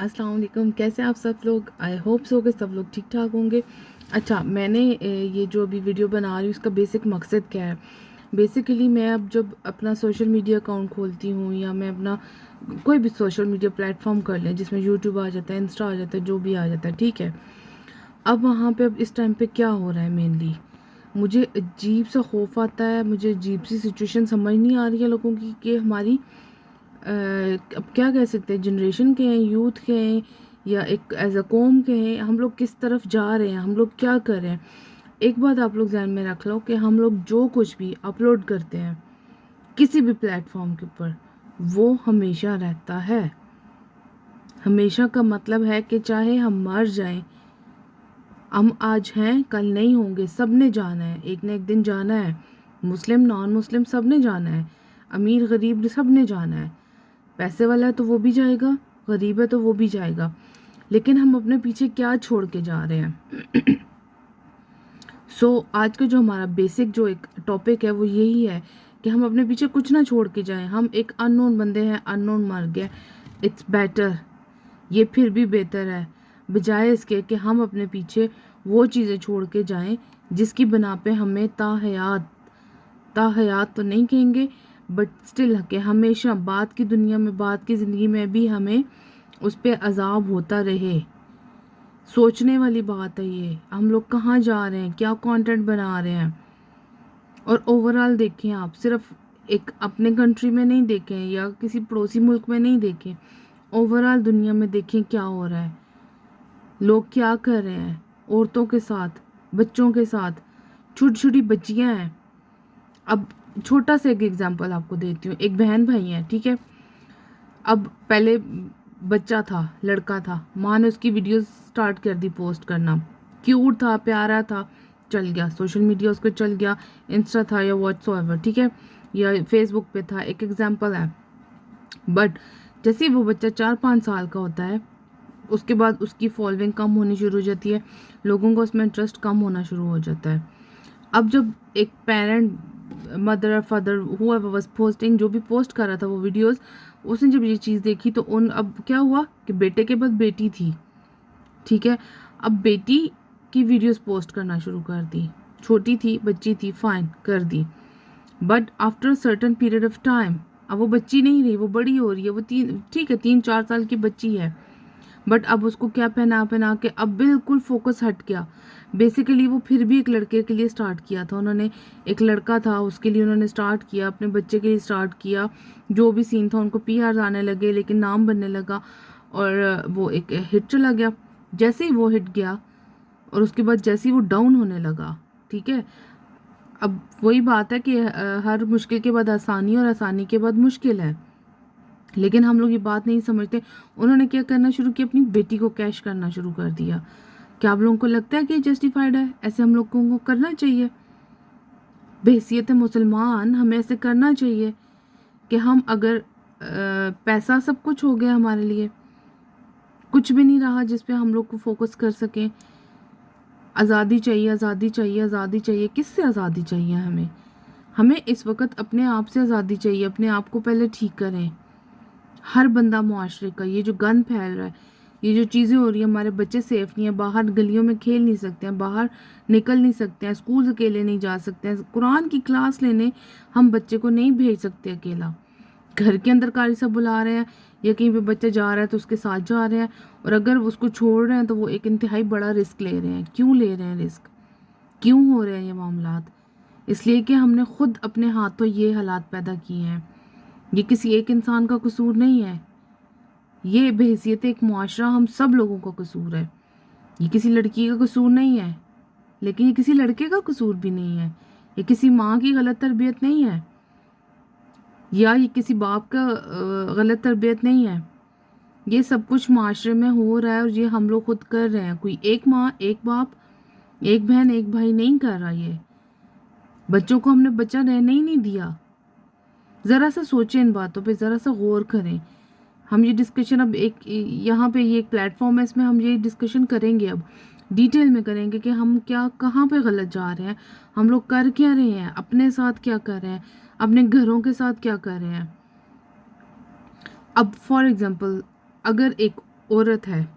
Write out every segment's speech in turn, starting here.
अस्सलाम वालेकुम। कैसे आप सब लोग? आई होप सो कि सब लोग ठीक ठाक होंगे। अच्छा, मैंने ये जो अभी वीडियो बना रही हूँ इसका बेसिक मकसद क्या है। बेसिकली मैं अब जब अपना सोशल मीडिया अकाउंट खोलती हूँ या मैं अपना कोई भी सोशल मीडिया प्लेटफॉर्म कर लें जिसमें यूट्यूब आ जाता है, इंस्टा आ जाता है, जो भी आ जाता है, ठीक है। अब वहाँ पे अब इस टाइम पे क्या हो रहा है, मेनली मुझे अजीब सा खौफ आता है, मुझे अजीब सी सिचुएशन समझ नहीं आ रही है लोगों की कि हमारी अब क्या कह सकते हैं, जनरेशन के हैं, यूथ के हैं, या एक एज अ कौम के हैं, हम लोग किस तरफ जा रहे हैं, हम लोग क्या कर रहे हैं। एक बात आप लोग ध्यान में रख लो कि हम लोग जो कुछ भी अपलोड करते हैं किसी भी प्लेटफॉर्म के ऊपर, वो हमेशा रहता है। हमेशा का मतलब है कि चाहे हम मर जाएं, हम आज हैं कल नहीं होंगे, सब ने जाना है, एक न एक दिन जाना है। मुस्लिम नॉन मुस्लिम सब ने जाना है, अमीर गरीब सब ने जाना है। पैसे वाला है तो वो भी जाएगा, गरीब है तो वो भी जाएगा। लेकिन हम अपने पीछे क्या छोड़ के जा रहे हैं? आज का जो हमारा बेसिक जो एक टॉपिक है वो यही है कि हम अपने पीछे कुछ ना छोड़ के जाएं। हम एक अननोन बंदे हैं, अननोन मर गया, इट्स बेटर, ये फिर भी बेहतर है, बजाय इसके कि हम अपने पीछे वो चीज़ें छोड़ के जाएं जिसकी बना पे हमें ताहयात तो नहीं कहेंगे, बट स्टिल के हमेशा बाद की दुनिया में, बाद की ज़िंदगी में भी हमें उस पर अजाब होता रहे। सोचने वाली बात है ये, हम लोग कहाँ जा रहे हैं, क्या कंटेंट बना रहे हैं। और ओवरऑल देखें, आप सिर्फ एक अपने कंट्री में नहीं देखें या किसी पड़ोसी मुल्क में नहीं देखें, ओवरऑल दुनिया में देखें क्या हो रहा है, लोग क्या कर रहे हैं औरतों के साथ, बच्चों के साथ। छोटी छोटी बच्चियां हैं। अब छोटा सा एक एग्जांपल आपको देती हूँ। एक बहन भाई है, ठीक है। अब पहले बच्चा था, लड़का था, माँ ने उसकी वीडियोस स्टार्ट कर दी पोस्ट करना, क्यूट था, प्यारा था, चल गया सोशल मीडिया, उसको चल गया, इंस्टा था या व्हाट्सएवर, ठीक है, या फेसबुक पे था, एक एग्जांपल है। बट जैसे ही वो बच्चा 4-5 साल का होता है, उसके बाद उसकी फॉलोइंग कम होनी शुरू हो जाती है, लोगों का उसमें इंटरेस्ट कम होना शुरू हो जाता है। अब जब एक पेरेंट, मदर और फादर, हुएवर वाज पोस्टिंग, जो भी पोस्ट कर रहा था वो वीडियोस, उसने जब ये चीज़ देखी तो अब क्या हुआ कि बेटे के बाद बेटी थी, ठीक है। अब बेटी की वीडियोस पोस्ट करना शुरू कर दी, छोटी थी, बच्ची थी, फाइन कर दी। But after certain period of time, अब वो बच्ची नहीं रही, वो बड़ी हो रही है, वो ठीक है, 3-4 साल की बच्ची है, बट अब उसको क्या पहना पहना के अब बिल्कुल फोकस हट गया। बेसिकली वो फिर भी एक लड़के के लिए स्टार्ट किया था उन्होंने, एक लड़का था उसके लिए उन्होंने स्टार्ट किया, अपने बच्चे के लिए स्टार्ट किया। जो भी सीन था, उनको पीआर आने लगे, लेकिन नाम बनने लगा, और वो एक हिट चला गया। जैसे ही वो हिट गया और उसके बाद जैसे ही वो डाउन होने लगा, ठीक है। अब वही बात है कि हर मुश्किल के बाद आसानी और आसानी के बाद मुश्किल है, लेकिन हम लोग ये बात नहीं समझते। उन्होंने क्या करना शुरू किया, अपनी बेटी को कैश करना शुरू कर दिया। क्या आप लोगों को लगता है कि जस्टिफाइड है? ऐसे हम लोगों को करना चाहिए? बहैसियत मुसलमान हमें ऐसे करना चाहिए कि हम अगर पैसा सब कुछ हो गया हमारे लिए, कुछ भी नहीं रहा जिस पे हम लोग को फोकस कर सकें। आज़ादी चाहिए, आज़ादी चाहिए, आज़ादी चाहिए, किससे आज़ादी चाहिए हमें? हमें इस वक्त अपने आप से आज़ादी चाहिए। अपने आप को पहले ठीक करें। हर बंदा मुआशरे का, ये जो गंद फैल रहा है, ये जो चीज़ें हो रही हैं, हमारे बच्चे सेफ नहीं है, बाहर गलियों में खेल नहीं सकते हैं, बाहर निकल नहीं सकते हैं, स्कूल अकेले नहीं जा सकते हैं, कुरान की क्लास लेने हम बच्चे को नहीं भेज सकते अकेला। घर के अंदर कारी साहब बुला रहे हैं या कहीं पे बच्चा जा रहा है तो उसके साथ जा रहे हैं, और अगर उसको छोड़ रहे हैं तो वो एक इंतहाई बड़ा रिस्क ले रहे हैं। क्यों ले रहे हैं रिस्क? क्यों हो रहे हैं ये मामलात? इसलिए कि हमने खुद अपने हाथों ये हालात पैदा किए हैं। ये किसी एक इंसान का कसूर नहीं है, ये बहैसियत एक मुआशरा हम सब लोगों का कसूर है। ये किसी लड़की का कसूर नहीं है, लेकिन ये किसी लड़के का कसूर भी नहीं है। ये किसी माँ की गलत तरबियत नहीं है, या ये किसी बाप का गलत तरबियत नहीं है। ये सब कुछ माशरे में हो रहा है और ये हम लोग खुद कर रहे हैं। कोई एक माँ, एक बाप, एक बहन, एक भाई नहीं कर रहा। ये बच्चों को हमने बच्चा रहने ही नहीं दिया। ज़रा सा सोचें इन बातों पे, ज़रा सा गौर करें। हम ये डिस्कशन अब एक यहाँ पे ये एक प्लेटफॉर्म है, इसमें हम ये डिस्कशन करेंगे, अब डिटेल में करेंगे कि हम क्या, कहाँ पे गलत जा रहे हैं, हम लोग कर क्या रहे हैं, अपने साथ क्या कर रहे हैं, अपने घरों के साथ क्या कर रहे हैं। अब फॉर एग्जांपल, अगर एक औरत है,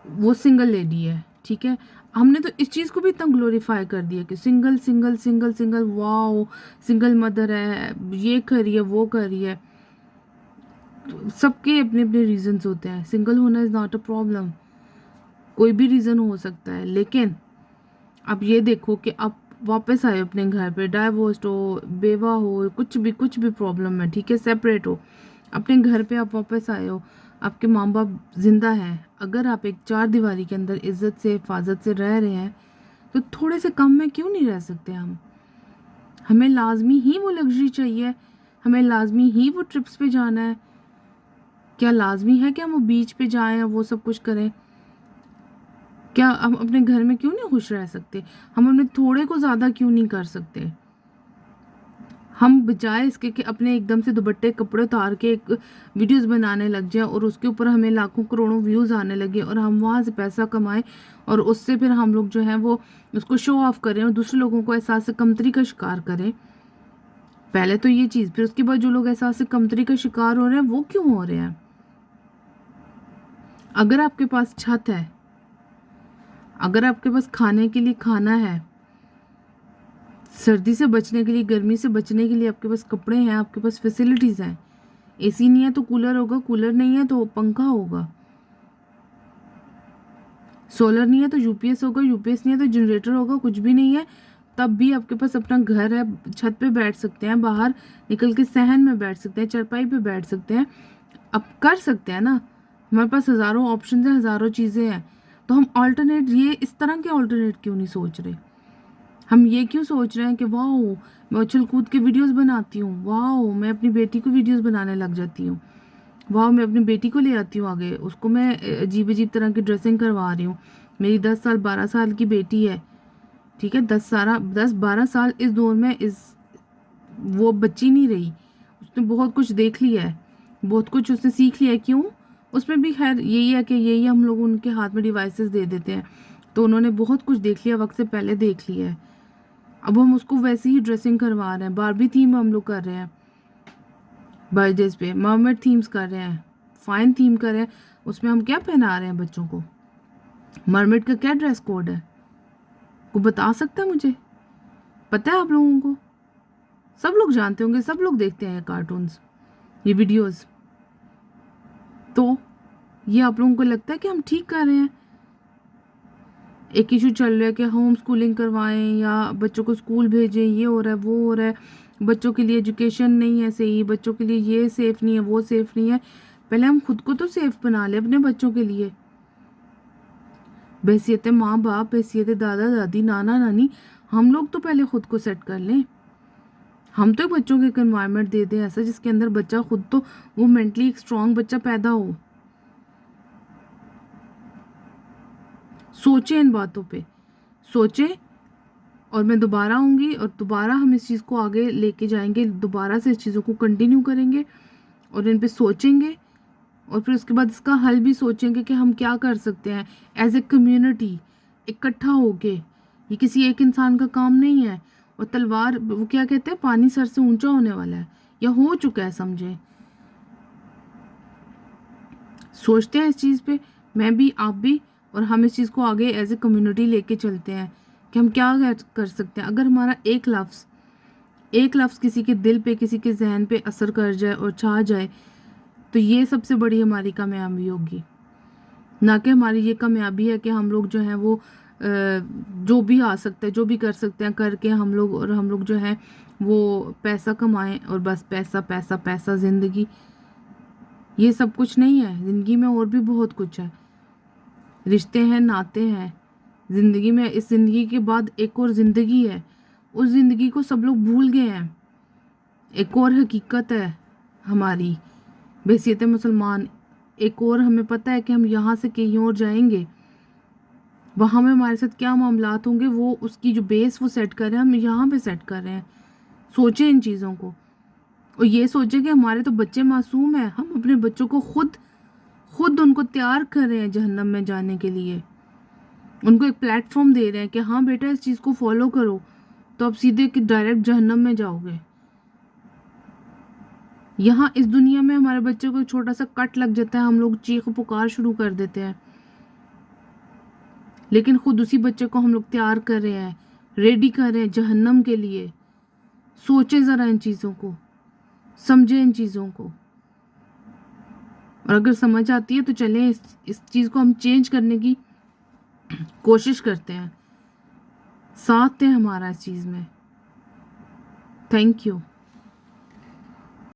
वो सिंगल लेडी है, ठीक है, हमने तो इस चीज़ को भी इतना ग्लोरीफाई कर दिया कि single single single single, wow single mother है, ये कर रही है, वो कर रही है। सबके अपने अपने रीजंस होते हैं, सिंगल होना इज़ नॉट अ प्रॉब्लम, कोई भी रीज़न हो सकता है। लेकिन अब ये देखो कि आप वापस आए अपने घर पे, डाइवोर्स्ड हो, बेवा हो, कुछ भी प्रॉब्लम है, ठीक है, सेपरेट हो, अपने घर पे आप वापस आए हो, आपके माँ बाप जिंदा हैं, अगर आप एक चार दीवारी के अंदर इज्जत से हिफाजत से रह रहे हैं तो थोड़े से कम में क्यों नहीं रह सकते हम? हमें लाजमी ही वो लग्जरी चाहिए? हमें लाजमी ही वो ट्रिप्स पे जाना है? क्या लाजमी है कि हम वो बीच पे जाएं और वो सब कुछ करें? क्या हम अपने घर में क्यों नहीं खुश रह सकते? हम अपने थोड़े को ज़्यादा क्यों नहीं कर सकते? हम बजाय इसके कि अपने एकदम से दुपट्टे कपड़े उतार के एक वीडियोस बनाने लग जाए और उसके ऊपर हमें लाखों करोड़ों व्यूज़ आने लगे और हम वहाँ से पैसा कमाएं और उससे फिर हम लोग जो है वो उसको शो ऑफ करें और दूसरे लोगों को एहसास कमतरी का शिकार करें। पहले तो ये चीज़, फिर उसके बाद जो लोग एहसास कमतरी का शिकार हो रहे हैं वो क्यों हो रहे हैं? अगर आपके पास छत है, अगर आपके पास खाने के लिए खाना है, सर्दी से बचने के लिए, गर्मी से बचने के लिए आपके पास कपड़े हैं, आपके पास फैसिलिटीज़ हैं, एसी नहीं है तो कूलर होगा, कूलर नहीं है तो पंखा होगा, सोलर नहीं है तो यूपीएस होगा, यूपीएस नहीं है तो जनरेटर होगा, कुछ भी नहीं है तब भी आपके पास अपना घर है, छत पे बैठ सकते हैं, बाहर निकल के सहन में बैठ सकते हैं, चारपाई पे बैठ सकते हैं, अब कर सकते हैं ना। हमारे पास हज़ारों ऑप्शन हैं, हज़ारों चीज़ें हैं, तो हम ऑल्टरनेट, ये इस तरह के ऑल्टरनेट क्यों नहीं सोच रहे? हम ये क्यों सोच रहे हैं कि वाह मैं उछल कूद के वीडियोस बनाती हूँ, वाह मैं अपनी बेटी को वीडियोस बनाने लग जाती हूँ, वाह मैं अपनी बेटी को ले आती हूँ आगे, उसको मैं अजीब अजीब तरह की ड्रेसिंग करवा रही हूँ। मेरी 10 साल 12 साल की बेटी है, ठीक है, 10 12 साल इस दौर में इस वो बच्ची नहीं रही, उसने बहुत कुछ देख लिया है, बहुत कुछ उसने सीख लिया है। क्यों? उसमें भी खैर यही है कि यही हम लोग उनके हाथ में डिवाइसेस दे देते हैं, तो उन्होंने बहुत कुछ देख लिया, वक्त से पहले देख लिया है। अब हम उसको वैसे ही ड्रेसिंग करवा रहे हैं, बारबी थीम हम लोग कर रहे हैं, बर्थडेज पे मर्मेड थीम्स कर रहे हैं, फाइन थीम कर रहे हैं, उसमें हम क्या पहना रहे हैं बच्चों को? मर्मेड का क्या ड्रेस कोड है? को बता सकता है मुझे? पता है आप लोगों को? सब लोग जानते होंगे, सब लोग देखते हैं कार्टून्स, ये वीडियोस, तो ये आप लोगों को लगता है कि हम ठीक कर रहे हैं? एक इशू चल रहा है कि होम स्कूलिंग करवाएं या बच्चों को स्कूल भेजें, ये हो रहा है, वो हो रहा है, बच्चों के लिए एजुकेशन नहीं है सही, बच्चों के लिए ये सेफ़ नहीं है, वो सेफ़ नहीं है। पहले हम खुद को तो सेफ़ बना लें अपने बच्चों के लिए। बहैसियत माँ बाप, बहैसियत दादा दादी, नाना नानी, हम लोग तो पहले खुद को सेट कर लें। हम तो बच्चों को एक एनवायरनमेंट दे दें ऐसा जिसके अंदर बच्चा खुद तो वो मेंटली एक स्ट्रॉन्ग बच्चा पैदा हो। सोचें इन बातों पे, सोचें, और मैं दोबारा आऊँगी और दोबारा हम इस चीज़ को आगे लेके जाएंगे, दोबारा से इस चीज़ों को कंटिन्यू करेंगे और इन पे सोचेंगे और फिर उसके बाद इसका हल भी सोचेंगे कि हम क्या कर सकते हैं एज ए कम्युनिटी इकट्ठा होके। ये किसी एक इंसान का काम नहीं है, और तलवार वो क्या कहते हैं, पानी सर से ऊंचा होने वाला है या हो चुका है, समझे? सोचते हैं इस चीज़ पे, मैं भी, आप भी, और हम इस चीज़ को आगे एज ए कम्युनिटी लेके चलते हैं कि हम क्या कर सकते हैं। अगर हमारा एक लफ्ज़ किसी के दिल पे, किसी के जहन पे असर कर जाए और छा जाए, तो ये सबसे बड़ी हमारी कामयाबी होगी। ना कि हमारी ये कामयाबी है कि हम लोग जो हैं वो जो भी आ सकता है, जो भी कर सकते हैं करके हम लोग जो है वो पैसा कमाएं और बस पैसा पैसा पैसा। ज़िंदगी ये सब कुछ नहीं है, ज़िंदगी में और भी बहुत कुछ है, रिश्ते हैं, नाते हैं ज़िंदगी में। इस ज़िंदगी के बाद एक और ज़िंदगी है, उस ज़िंदगी को सब लोग भूल गए हैं। एक और हकीकत है हमारी बहैसियत मुसलमान, एक और हमें पता है कि हम यहाँ से कहीं और जाएंगे, वहाँ में हमारे साथ क्या मामलात होंगे, वो उसकी जो बेस वो सेट कर रहे हैं, हम यहाँ पे सेट कर रहे हैं। सोचें इन चीज़ों को, और ये सोचें कि हमारे तो बच्चे मासूम हैं, हम अपने बच्चों को खुद उनको तैयार कर रहे हैं जहन्नम में जाने के लिए। उनको एक प्लेटफॉर्म दे रहे हैं कि हाँ बेटा इस चीज़ को फॉलो करो तो आप सीधे डायरेक्ट जहन्नम में जाओगे। यहाँ इस दुनिया में हमारे बच्चे को एक छोटा सा कट लग जाता है, हम लोग चीख पुकार शुरू कर देते हैं, लेकिन खुद उसी बच्चे को हम लोग तैयार कर रहे हैं, रेडी कर रहे हैं जहन्नम के लिए। सोचे ज़रा इन चीज़ों को, समझे इन चीज़ों को, और अगर समझ आती है तो चलें इस चीज़ को हम चेंज करने की कोशिश करते हैं, साथ हैं हमारा इस चीज़ में। Thank you.